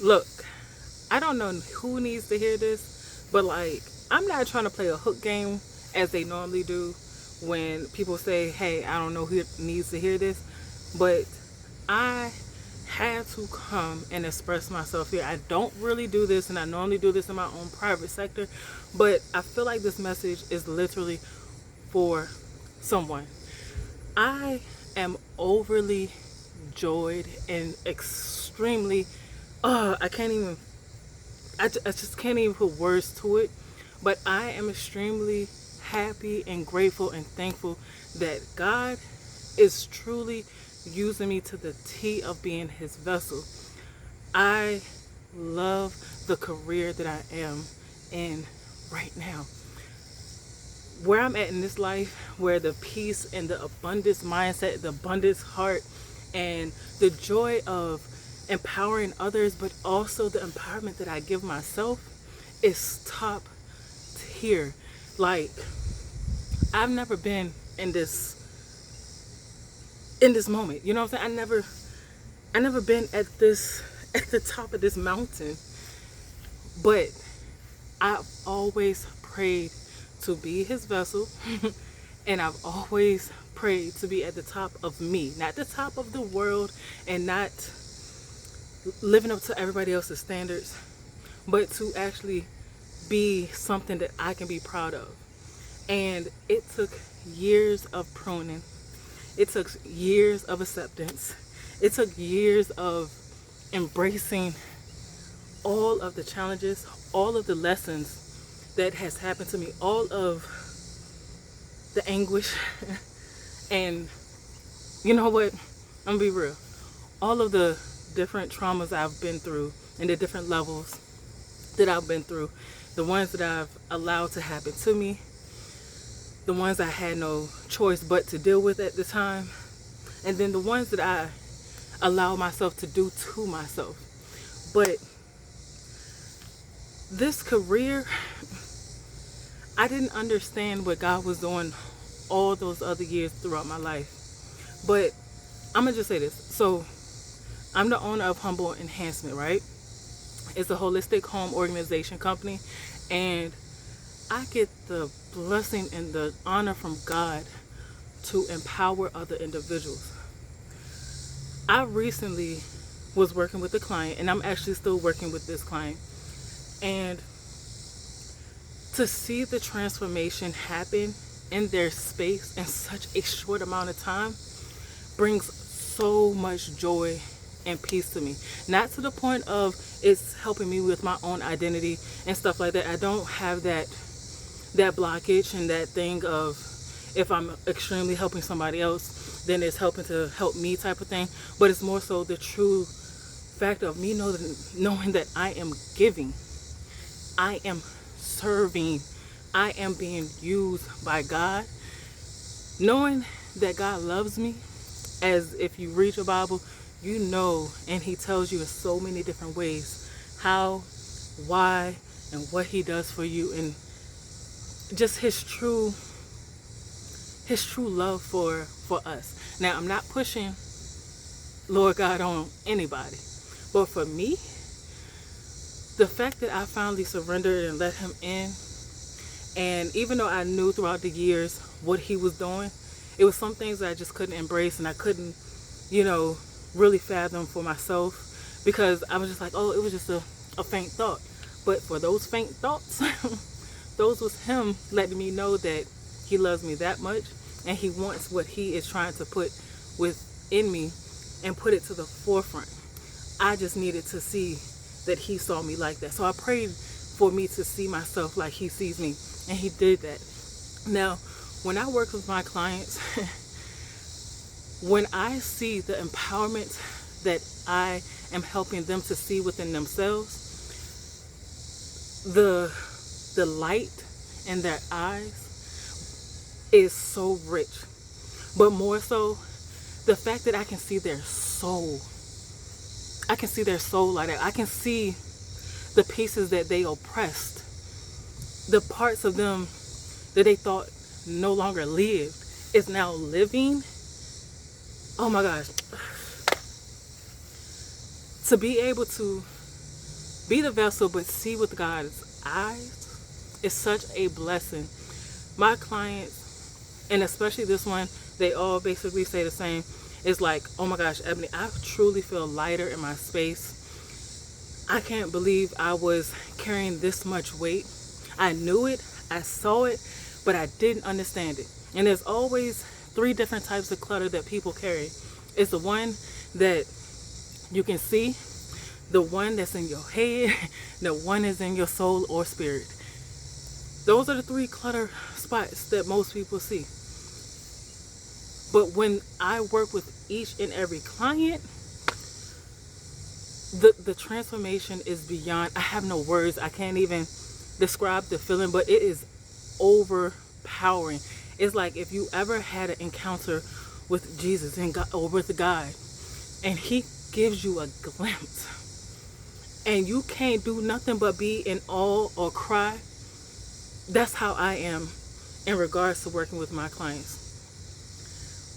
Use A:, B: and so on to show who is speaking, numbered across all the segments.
A: Look, I don't know who needs to hear this, but like, I'm not trying to play a hook game as they normally do when people say, hey, I don't know who needs to hear this, but I had to come and express myself here. I don't really do this, and I normally do this in my own private sector, but I feel like this message is literally for someone. I am overly joyed and extremely, I can't even, I just can't even put words to it, but I am extremely happy and grateful and thankful that God is truly using me to the T of being his vessel. I love the career that I am in right now. Where I'm at in this life, where the peace and the abundance mindset, the abundance heart, and the joy of empowering others, but also the empowerment that I give myself is top tier. Like, I've never been in this moment. You know what I'm saying? I never been at the top of this mountain. But I've always prayed to be his vessel. And I've always prayed to be at the top of me, not the top of the world, and not living up to everybody else's standards, but to actually be something that I can be proud of. And it took years of pruning. It took years of acceptance. It took years of embracing all of the challenges, all of the lessons that has happened to me, all of the anguish. And you know what? I'm gonna be real. All of the different traumas I've been through and the different levels that I've been through, the ones that I've allowed to happen to me, the ones I had no choice but to deal with at the time, and then the ones that I allow myself to do to myself. But this career, I didn't understand what God was doing all those other years throughout my life. But I'm gonna just say this. So I'm the owner of Humble Enhancement, right? It's a holistic home organization company, and I get the blessing and the honor from God to empower other individuals. I recently was working with a client, and I'm actually still working with this client, and to see the transformation happen in their space in such a short amount of time brings so much joy and peace to me. Not to the point of it's helping me with my own identity and stuff like that. I don't have that blockage and that thing of, if I'm extremely helping somebody else, then it's helping to help me type of thing. But it's more so the true fact of me knowing that I am giving, I am serving, I am being used by God. Knowing that God loves me, as if you read your Bible, you know, and he tells you in so many different ways how, why, and what he does for you, and just his true love for us. Now, I'm not pushing Lord God on anybody, but for me, the fact that I finally surrendered and let him in, and even though I knew throughout the years what he was doing, it was some things that I just couldn't embrace, and I couldn't, really fathom for myself, because I was just like, oh, it was just a faint thought. But for those faint thoughts, those was him letting me know that he loves me that much, and he wants what he is trying to put within me and put it to the forefront. I just needed to see that he saw me like that. So I prayed for me to see myself like he sees me, and he did that. Now, when I work with my clients, when I see the empowerment that I am helping them to see within themselves, the light in their eyes is so rich. But more so, the fact that I can see their soul. I can see their soul like that. I can see the pieces that they oppressed, the parts of them that they thought no longer lived is now living. Oh my gosh. To be able to Be the vessel, but see with God's eyes. It's such a blessing. My clients, and especially this one, they all basically say the same. It's like, oh my gosh, Ebony, I truly feel lighter in my space. I can't believe I was carrying this much weight. I knew it, I saw it, but I didn't understand it. And there's always 3 different types of clutter that people carry. It's the one that you can see, the one that's in your head, the one is in your soul or spirit. Those are the 3 clutter spots that most people see. But when I work with each and every client, the transformation is beyond, I have no words. I can't even describe the feeling, but it is overpowering. It's like if you ever had an encounter with Jesus and God, or with God, and he gives you a glimpse and you can't do nothing but be in awe or cry. That's how I am in regards to working with my clients.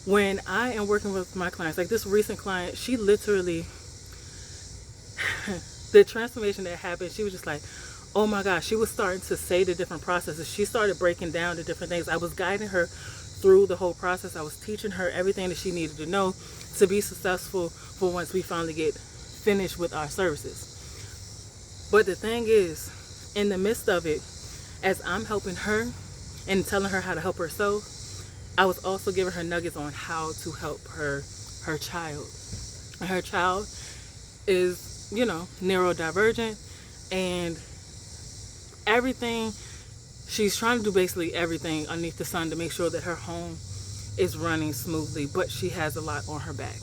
A: When I am working with my clients, like this recent client, she literally, the transformation that happened, she was just like, oh my gosh, she was starting to say the different processes. She started breaking down the different things. I was guiding her through the whole process. I was teaching her everything that she needed to know to be successful for once we finally get finished with our services. But the thing is, in the midst of it, as I'm helping her and telling her how to help herself, I was also giving her nuggets on how to help her child. And her child is, neurodivergent, and everything, she's trying to do basically everything underneath the sun to make sure that her home is running smoothly, but she has a lot on her back.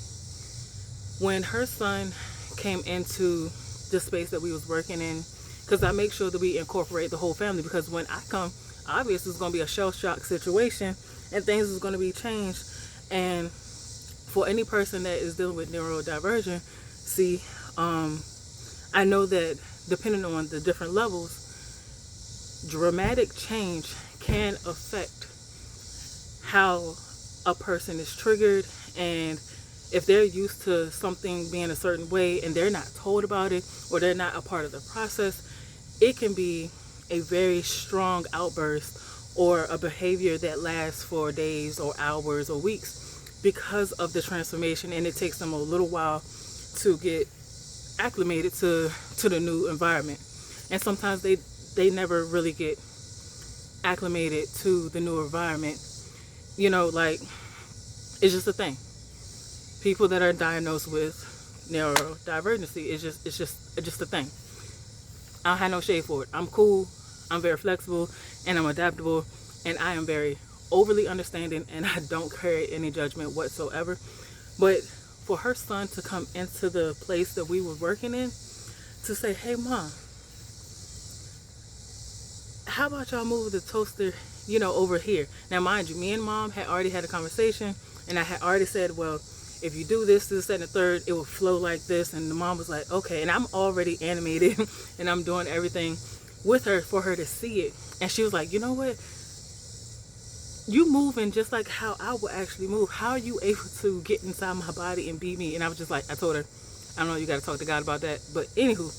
A: When her son came into the space that we was working in, because I make sure that we incorporate the whole family, because when I come, obviously it's going to be a shell shock situation and things is going to be changed. And for any person that is dealing with neurodivergent, I know that depending on the different levels, dramatic change can affect how a person is triggered. And if they're used to something being a certain way and they're not told about it, or they're not a part of the process, it can be a very strong outburst or a behavior that lasts for days or hours or weeks because of the transformation, and it takes them a little while to get acclimated to the new environment. And sometimes they never really get acclimated to the new environment. Like, it's just a thing. People that are diagnosed with neurodivergency, it's just a thing. I don't have no shade for it. I'm cool, I'm very flexible, and I'm adaptable, and I am very overly understanding, and I don't carry any judgment whatsoever. But for her son to come into the place that we were working in, to say, hey mom, how about y'all move the toaster, over here? Now mind you, me and mom had already had a conversation, and I had already said, well, if you do this, that, and the third, it will flow like this. And the mom was like, okay. And I'm already animated and I'm doing everything with her for her to see it. And she was like, you know what? You moving just like how I would actually move. How are you able to get inside my body and be me? And I was just like, I told her, I don't know, you got to talk to God about that. But anywho,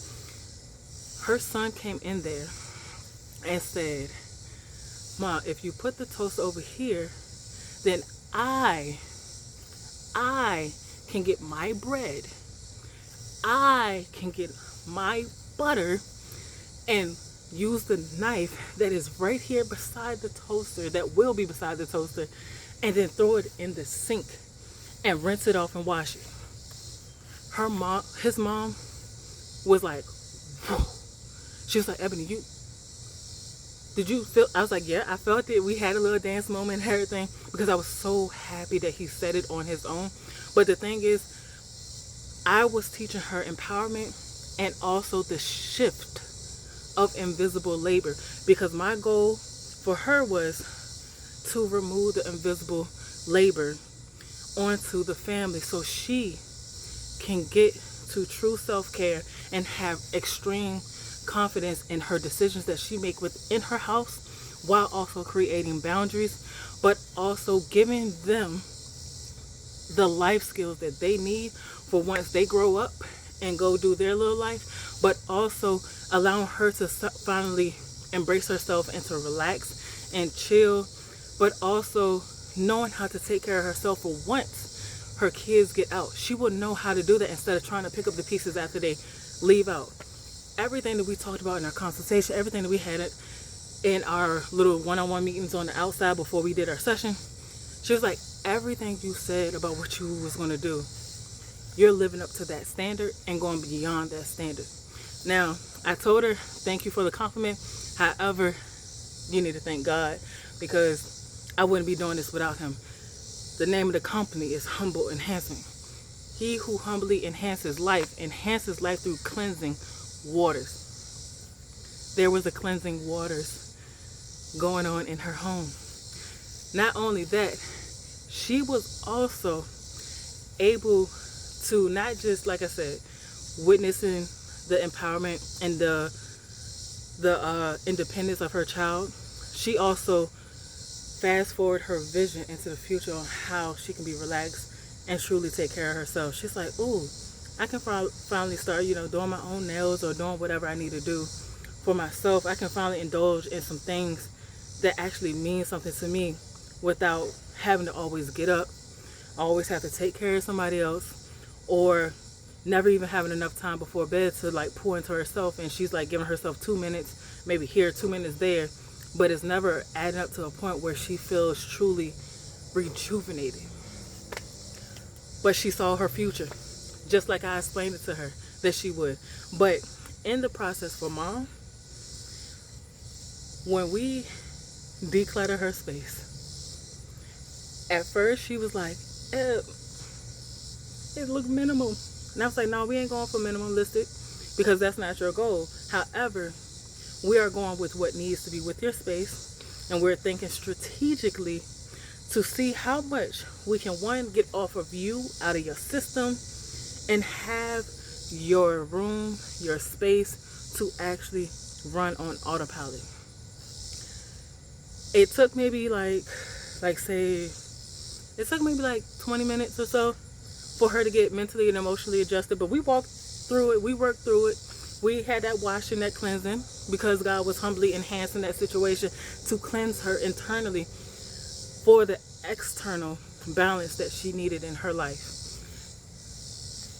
A: her son came in there and said, Mom, if you put the toast over here, then I can get my bread, I can get my butter, and use the knife that is right here beside the toaster, that will be beside the toaster, and then throw it in the sink and rinse it off and wash it. His mom was like, whoa. She was like, Ebony, did you feel? I was like, yeah, I felt it. We had a little dance moment and everything, because I was so happy that he said it on his own. But the thing is, I was teaching her empowerment and also the shift of invisible labor, because my goal for her was to remove the invisible labor onto the family so she can get to true self-care and have extreme confidence in her decisions that she make within her house, while also creating boundaries, but also giving them the life skills that they need for once they grow up and go do their little life, but also allowing her to finally embrace herself and to relax and chill, but also knowing how to take care of herself for once her kids get out. She will know how to do that instead of trying to pick up the pieces after they leave out. Everything that we talked about in our consultation, everything that we had in our little one-on-one meetings on the outside before we did our session, she was like, everything you said about what you was going to do, you're living up to that standard and going beyond that standard. Now, I told her, thank you for the compliment. However, you need to thank God, because I wouldn't be doing this without him. The name of the company is Humble Enhancement. He who humbly enhances life through cleansing waters. There was a cleansing waters going on in her home. Not only that, she was also able to not just, like I said, witnessing the empowerment and the independence of her child. She also fast forward her vision into the future on how she can be relaxed and truly take care of herself. She's like, ooh, I can finally start, doing my own nails or doing whatever I need to do for myself. I can finally indulge in some things that actually mean something to me without having to always get up, always have to take care of somebody else, or never even having enough time before bed to like pour into herself. And she's like giving herself 2 minutes, maybe here, 2 minutes there, but it's never adding up to a point where she feels truly rejuvenated. But she saw her future, just like I explained it to her that she would. But in the process for Mom, when we declutter her space, at first she was like, it looked minimal. And I was like, no, we ain't going for minimalistic, because that's not your goal. However, we are going with what needs to be with your space, and we're thinking strategically to see how much we can, one, get off of you, out of your system, and have your room, your space to actually run on autopilot. It took maybe like 20 minutes or so for her to get mentally and emotionally adjusted, but we walked through it, we worked through it. We had that washing, that cleansing, because God was humbly enhancing that situation to cleanse her internally for the external balance that she needed in her life.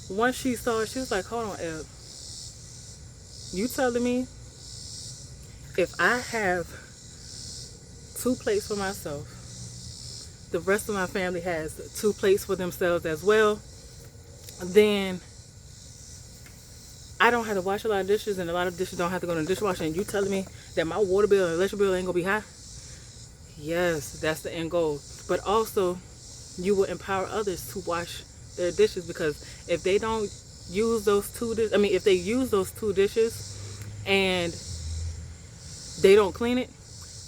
A: Once she saw it, she was like, hold on, Eb, you telling me if I have 2 plates for myself, the rest of my family has 2 plates for themselves as well, then I don't have to wash a lot of dishes, and a lot of dishes don't have to go in the dishwasher, and you telling me that my water bill and electric bill ain't gonna be high? Yes, that's the end goal. But also, you will empower others to wash their dishes, because if they don't use those 2 dishes, if they use those 2 dishes and they don't clean it,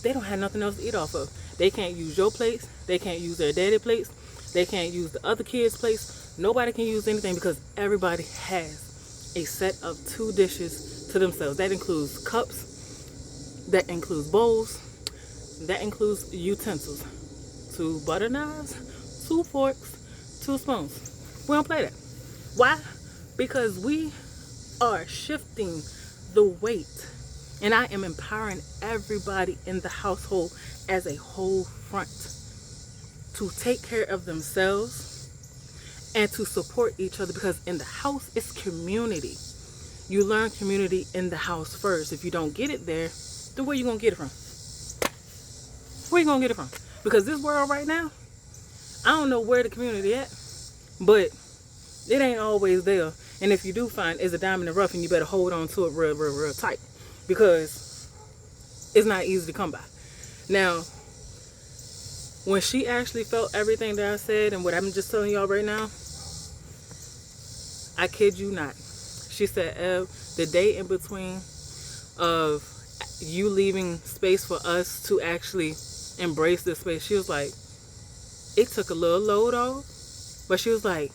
A: they don't have nothing else to eat off of. They can't use your plates, they can't use their daddy plates, they can't use the other kids' plates. Nobody can use anything, because everybody has a set of 2 dishes to themselves. That includes cups, that includes bowls, that includes utensils, 2 butter knives, 2 forks, 2 spoons. We don't play that. Why? Because we are shifting the weight, and I am empowering everybody in the household as a whole front to take care of themselves and to support each other, because in the house it's community. You learn community in the house first. If you don't get it there, then where you gonna get it from? Where you gonna get it from? Because this world right now, I don't know where the community at, but it ain't always there. And if you do find it's a diamond in the rough, and you better hold on to it real tight, because it's not easy to come by. Now, when she actually felt everything that I said and what I'm just telling y'all right now, I kid you not, she said, the day in between of you leaving space for us to actually embrace this space, she was like, it took a little load off, but she was like,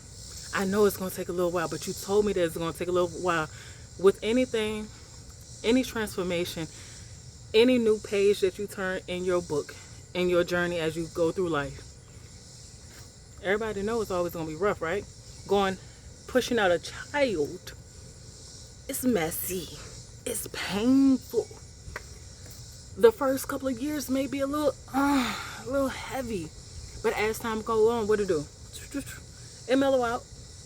A: I know it's going to take a little while, but you told me that it's going to take a little while. With anything, any transformation, any new page that you turn in your book, in your journey as you go through life, everybody knows it's always going to be rough, right? Pushing out a child It's messy. It's painful. The first couple of years may be a little heavy, but as time go on, what it do? It mellow out.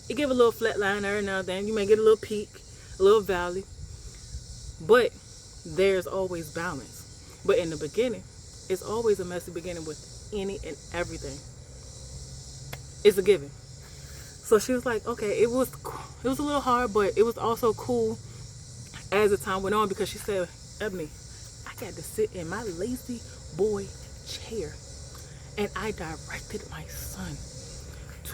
A: It give a little flat line every now and then. You may get a little peak, a little valley, but there's always balance. But in the beginning, it's always a messy beginning with any and everything. It's a given. So she was like, okay, it was a little hard, but it was also cool as the time went on, because she said, Ebony, I got to sit in my lazy boy chair, and I directed my son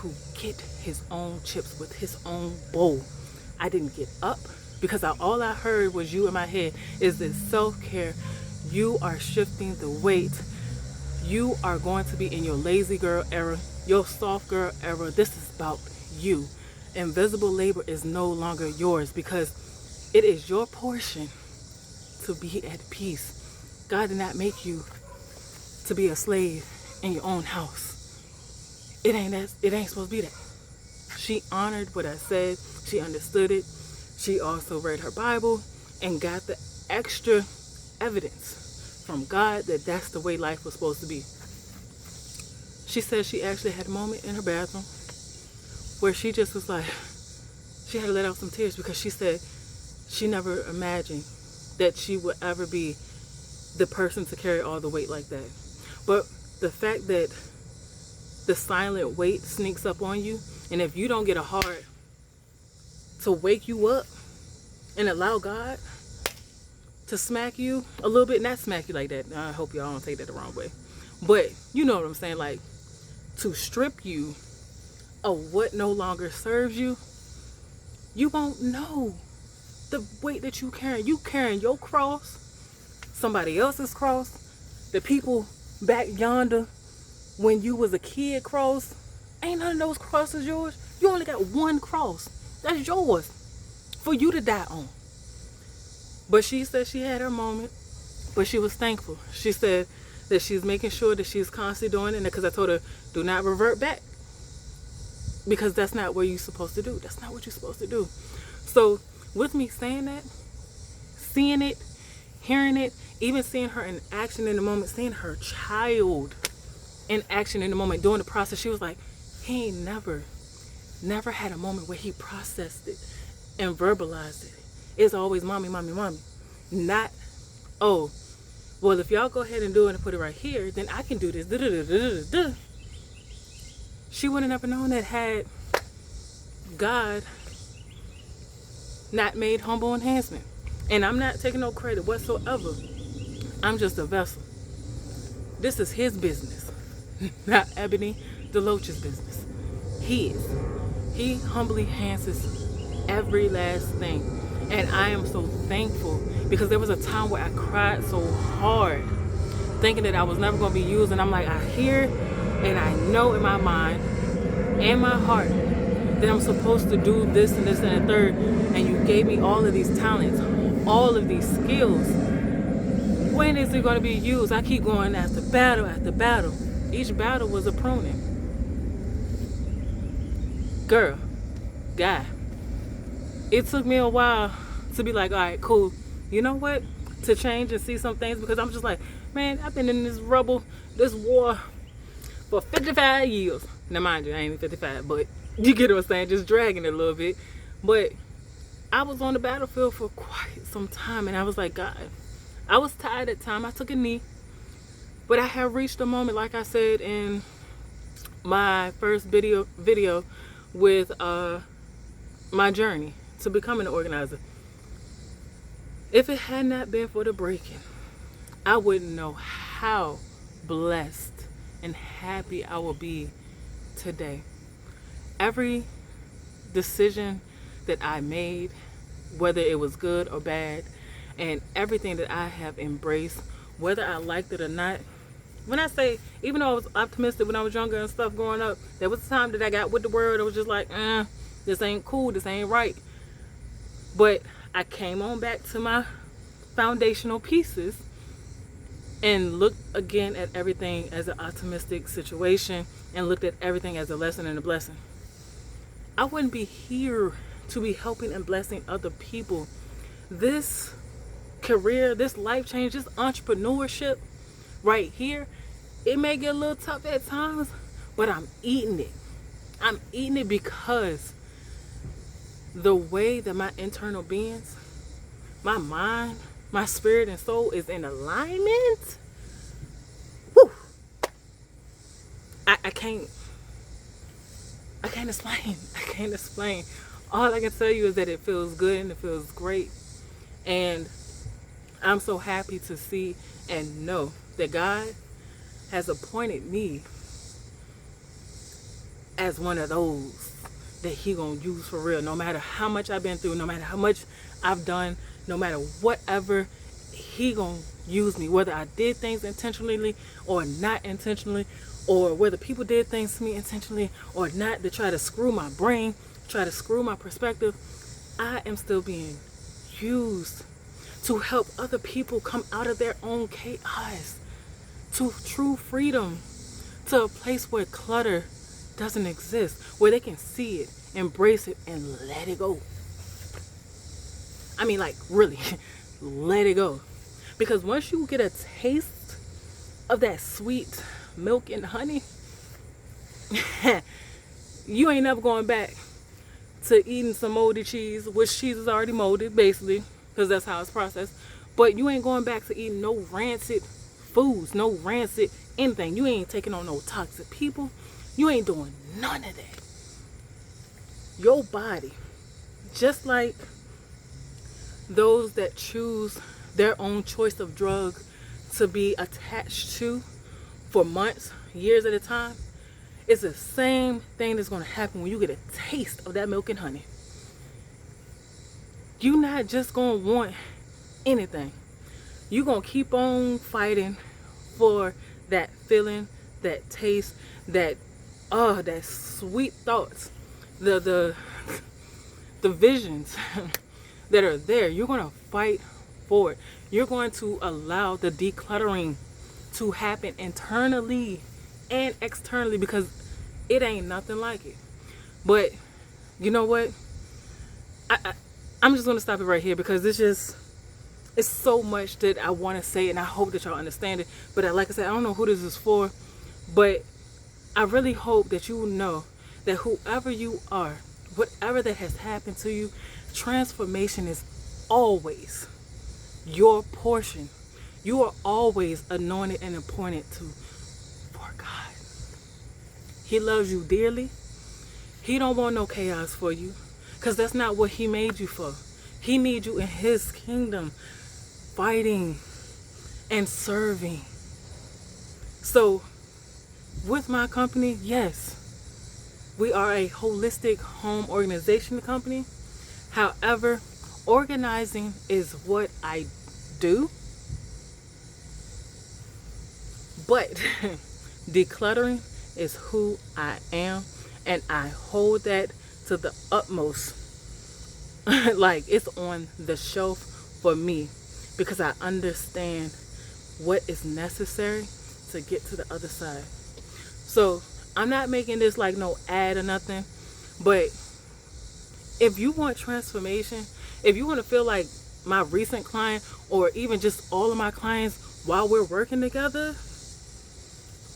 A: to get his own chips with his own bowl. I didn't get up because all I heard was you in my head. Is this self-care? You are shifting the weight. You are going to be in your lazy girl era, your soft girl era. This is about you. Invisible labor is no longer yours, because it is your portion to be at peace. God did not make you to be a slave in your own house. It ain't supposed to be that. She honored what I said. She understood it. She also read her Bible and got the extra evidence from God that that's the way life was supposed to be. She said she actually had a moment in her bathroom where she just was like, she had to let out some tears, because she said she never imagined that she would ever be the person to carry all the weight like that. But the fact that the silent weight sneaks up on you, and if you don't get a heart to wake you up and allow God to smack you a little bit, not smack you like that, I hope y'all don't take that the wrong way, but you know what I'm saying, like to strip you of what no longer serves you, you won't know the weight that you carrying. You carrying your cross, somebody else's cross, the people back yonder when you was a kid cross. Ain't none of those crosses yours. You only got one cross. That's yours for you to die on. But she said she had her moment, but she was thankful. She said that she's making sure that she's constantly doing it, because I told her, do not revert back, because that's not what you're supposed to do. That's not what you're supposed to do. So with me saying that, seeing it, hearing it, even seeing her in action in the moment, seeing her child in action in the moment, during the process, she was like, he ain't never had a moment where he processed it and verbalized it. It's always mommy, mommy, mommy. Not, oh, well, if y'all go ahead and do it and put it right here, then I can do this. She wouldn't have known that had God not made Humble Enhancement. And I'm not taking no credit whatsoever. I'm just a vessel. This is his business, not Ebony DeLoach's business. He humbly enhances every last thing. And I am so thankful, because there was a time where I cried so hard, thinking that I was never going to be used. And I'm like, I hear and I know in my mind and my heart that I'm supposed to do this and this and the third. And you gave me all of these talents, all of these skills. When is it going to be used? I keep going after battle after battle. Each battle was a pruning. Girl, guy, it took me a while to be like, all right, cool. You know what? To change and see some things, because I'm just like, man, I've been in this rubble, this war for 55 years. Now, mind you, I ain't 55, but you get what I'm saying, just dragging it a little bit. But I was on the battlefield for quite some time, and I was like, God, I was tired at time. I took a knee, but I have reached a moment, like I said in my first video with my journey to becoming an organizer. If it had not been for the breaking, I wouldn't know how blessed and happy I will be today. Every decision that I made, whether it was good or bad, and everything that I have embraced, whether I liked it or not. When I say, even though I was optimistic when I was younger and stuff growing up, there was a time that I got with the world. I was just like, this ain't cool, this ain't right. But I came on back to my foundational pieces and looked again at everything as an optimistic situation, and looked at everything as a lesson and a blessing. I wouldn't be here to be helping and blessing other people. This career, this life change, this entrepreneurship right here, it may get a little tough at times, but I'm eating it. I'm eating it because the way that my internal beings, my mind, my spirit and soul is in alignment. Whew. I can't explain. I can't explain. All I can tell you is that it feels good and it feels great. And I'm so happy to see and know that God has appointed me as one of those that he gonna use for real. No matter how much I've been through, no matter how much I've done, no matter whatever, he gonna use me. Whether I did things intentionally or not intentionally, or whether people did things to me intentionally or not, to try to screw my brain, try to screw my perspective, I am still being used to help other people come out of their own chaos to true freedom, to a place where clutter doesn't exist, where they can see it, embrace it, and let it go. I mean, like, really, let it go. Because once you get a taste of that sweet milk and honey, you ain't never going back to eating some moldy cheese, which cheese is already molded, basically, because that's how it's processed. But you ain't going back to eating no rancid foods, no rancid anything. You ain't taking on no toxic people. You ain't doing none of that. Your body, just like those that choose their own choice of drug to be attached to for months, years at a time, it's the same thing that's going to happen when you get a taste of that milk and honey. You're not just going to want anything. You're going to keep on fighting for that feeling, that taste, that sweet thoughts, the visions that are there. You're going to fight for it. You're going to allow the decluttering to happen internally and externally, because it ain't nothing like it. But you know what? I'm just going to stop it right here, because it's so much that I want to say, and I hope that y'all understand it. But like I said, I don't know who this is for, but I really hope that you know that whoever you are, whatever that has happened to you, transformation is always your portion. You are always anointed and appointed for God. He loves you dearly. He don't want no chaos for you, because that's not what he made you for. He needs you in his kingdom, fighting and serving. So with my company, yes, we are a holistic home organization company. However, organizing is what I do, but decluttering is who I am, and I hold that to the utmost. Like, it's on the shelf for me, because I understand what is necessary to get to the other side. So I'm not making this like no ad or nothing, but if you want transformation, if you want to feel like my recent client, or even just all of my clients while we're working together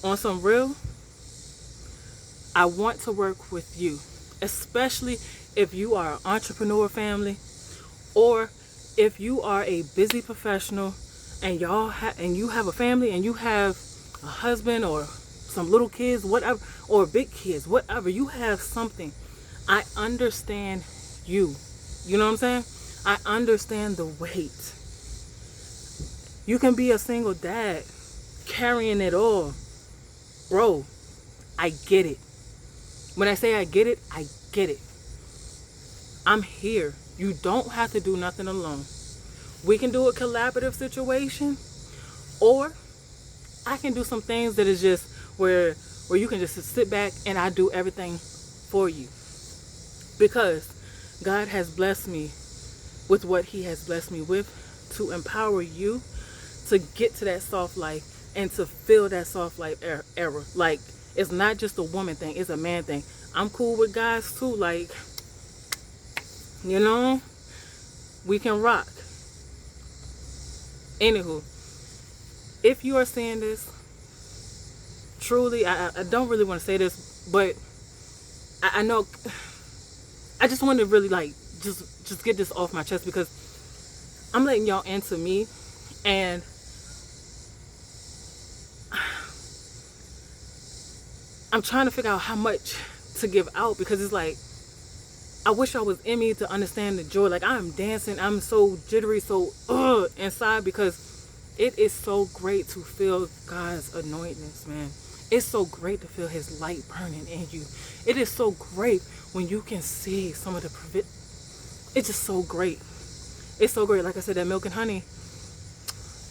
A: on some real, I want to work with you, especially if you are an entrepreneur family, or if you are a busy professional and you have a family, and you have a husband or some little kids, whatever, or big kids, whatever. You have something. I understand you. You know what I'm saying? I understand the weight. You can be a single dad carrying it all. Bro, I get it. When I say I get it, I get it. I'm here. You don't have to do nothing alone. We can do a collaborative situation, or I can do some things that is just where you can just sit back and I do everything for you. Because God has blessed me with what he has blessed me with, to empower you to get to that soft life and to feel that soft life era. Like, it's not just a woman thing, it's a man thing. I'm cool with guys too. Like, You know, we can rock. Anywho, if you are seeing this, truly, I don't really want to say this, but I know I just want to really like just get this off my chest, because I'm letting y'all into me, and I'm trying to figure out how much to give out, because it's like I wish I was in me to understand the joy. Like, I'm dancing, I'm so jittery, so inside, because it is so great to feel God's anointness, man. It's so great to feel his light burning in you. It is so great when you can see some of the it's just so great. It's so great. Like I said, that milk and honey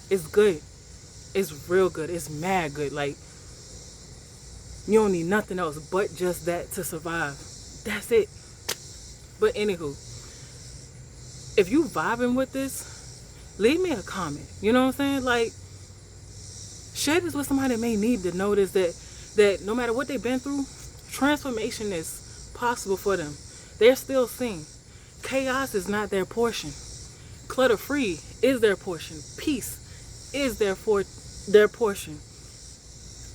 A: is good. It's real good. It's mad good. Like, you don't need nothing else but just that to survive. That's it. But anywho, if you vibing with this, leave me a comment. You know what I'm saying? Like, share this with somebody that may need to know this, that no matter what they've been through, transformation is possible for them. They're still seen. Chaos is not their portion. Clutter free is their portion. Peace is their portion.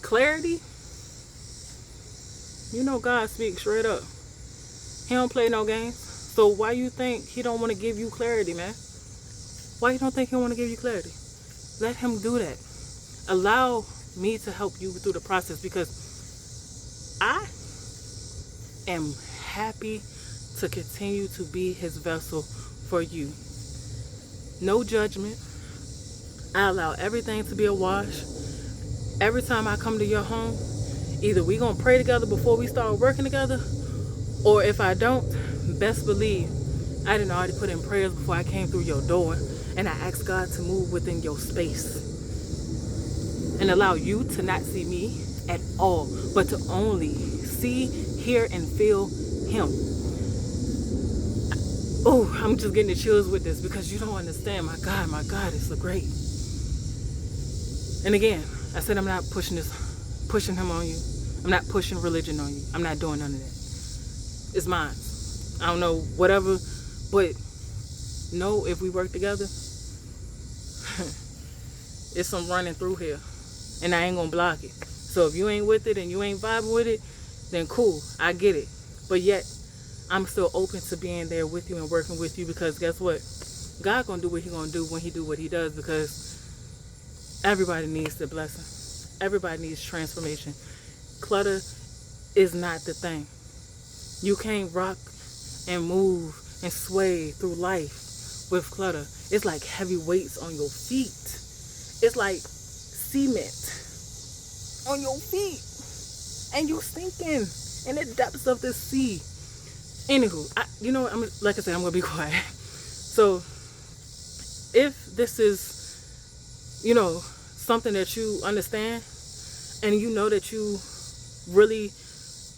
A: Clarity, you know, God speaks straight up. He don't play no games. So why you think he don't want to give you clarity, man? Why you don't think he want to give you clarity? Let him do that. Allow me to help you through the process, because I am happy to continue to be his vessel for you. No judgment. I allow everything to be a wash. Every time I come to your home, either we gonna pray together before we start working together, or if I don't, best believe I didn't already put in prayers before I came through your door, and I asked God to move within your space and allow you to not see me at all, but to only see, hear, and feel him. Oh, I'm just getting the chills with this, because you don't understand. My God, it's so great. And again, I said I'm not pushing him on you. I'm not pushing religion on you. I'm not doing none of that. It's mine. I don't know, whatever, but know if we work together, it's some running through here, and I ain't gonna block it. So if you ain't with it and you ain't vibing with it, then cool, I get it. But yet, I'm still open to being there with you and working with you, because guess what? God gonna do what he gonna do when he do what he does, because everybody needs the blessing. Everybody needs transformation. Clutter is not the thing. You can't rock and move and sway through life with clutter. It's like heavy weights on your feet. It's like cement on your feet, and you sinking in the depths of the sea. Anywho, like I said, I'm gonna be quiet. So if this is, something that you understand, and you know that you really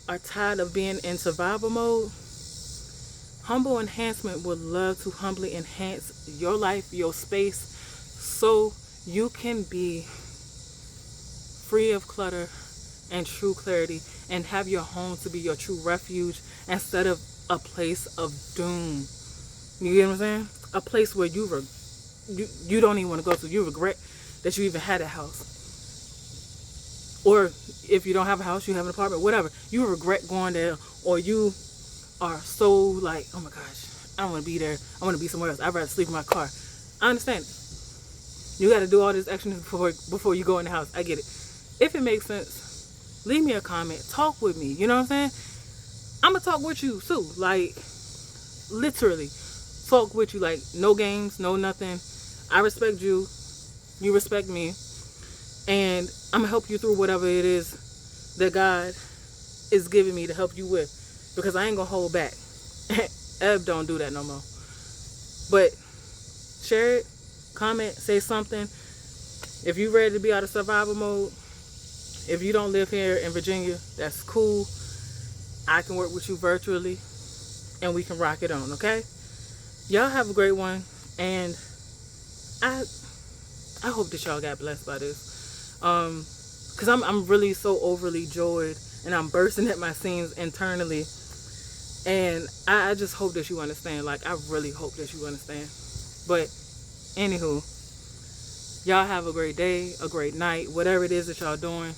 A: are tired of being in survival mode, Humble Enhancement would love to humbly enhance your life, your space, so you can be free of clutter and true clarity, and have your home to be your true refuge instead of a place of doom. You get what I'm saying? A place where you don't even want to go to. You regret that you even had a house. Or if you don't have a house, you have an apartment, whatever. You regret going there, or you are so like, oh my gosh, I don't want to be there. I want to be somewhere else. I'd rather sleep in my car. I understand it. You got to do all this action before you go in the house. I get it. If it makes sense, leave me a comment. Talk with me. You know what I'm saying? I'm going to talk with you too. Like, literally talk with you. Like, no games, no nothing. I respect you. You respect me. And I'm going to help you through whatever it is that God is giving me to help you with. Because I ain't going to hold back. Eb don't do that no more. But share it, comment, say something. If you're ready to be out of survival mode, if you don't live here in Virginia, that's cool. I can work with you virtually, and we can rock it on, okay? Y'all have a great one, and I hope that y'all got blessed by this. Because I'm really so overly joyed, and I'm bursting at my seams internally And I just hope that you understand. Like, I really hope that you understand. But anywho, y'all have a great day, a great night, whatever it is that y'all doing.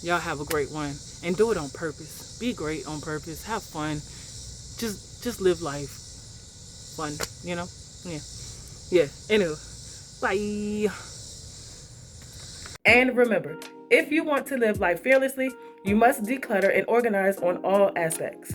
A: Y'all have a great one, and do it on purpose. Be great on purpose. Have fun. Just live life fun. You know. Yeah. Yeah. Anywho, bye. And remember, if you want to live life fearlessly, you must declutter and organize on all aspects.